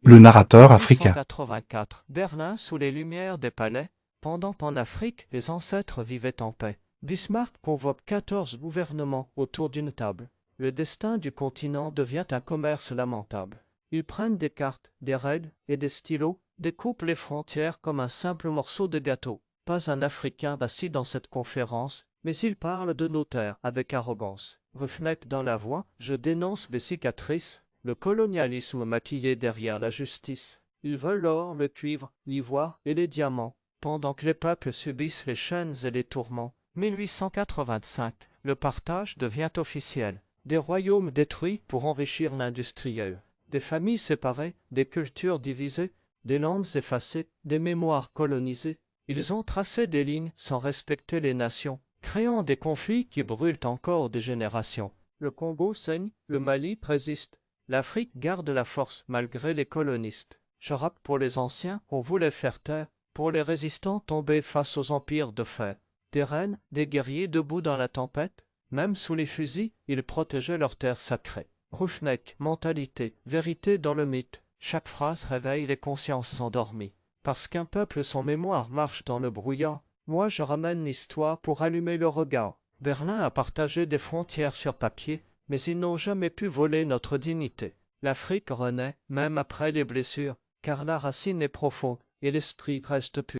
le narrateur africain. 1884, Berlin sous les lumières des palais. Pendant qu'en Afrique, les ancêtres vivaient en paix. Bismarck convoque 14 gouvernements autour d'une table. Le destin du continent devient un commerce lamentable. Ils prennent des cartes, des règles et des stylos, découpent les frontières comme un simple morceau de gâteau. Pas un Africain assis dans cette conférence, mais ils parlent de nos terres avec arrogance. Ruffneck dans la voix, je dénonce les cicatrices, le colonialisme maquillé derrière la justice. Ils veulent l'or, le cuivre, l'ivoire et les diamants, pendant que les peuples subissent les chaînes et les tourments. 1885, le partage devient officiel. Des royaumes détruits pour enrichir l'industriel. Des familles séparées, des cultures divisées, des langues effacées, des mémoires colonisées. Ils ont tracé des lignes sans respecter les nations, créant des conflits qui brûlent encore des générations. Le Congo saigne, le Mali résiste. L'Afrique garde la force malgré les colonistes. Je rappe pour les anciens qu'on voulait faire taire, pour les résistants tombés face aux empires de fer. Des reines, des guerriers debout dans la tempête, même sous les fusils, ils protégeaient leur terre sacrée. Ruffneck, mentalité, vérité dans le mythe. Chaque phrase réveille les consciences endormies. Parce qu'un peuple sans mémoire marche dans le brouillard, moi je ramène l'histoire pour allumer le regard. Berlin a partagé des frontières sur papier, mais ils n'ont jamais pu voler notre dignité. L'Afrique renaît, même après les blessures, car la racine est profonde et l'esprit reste pur.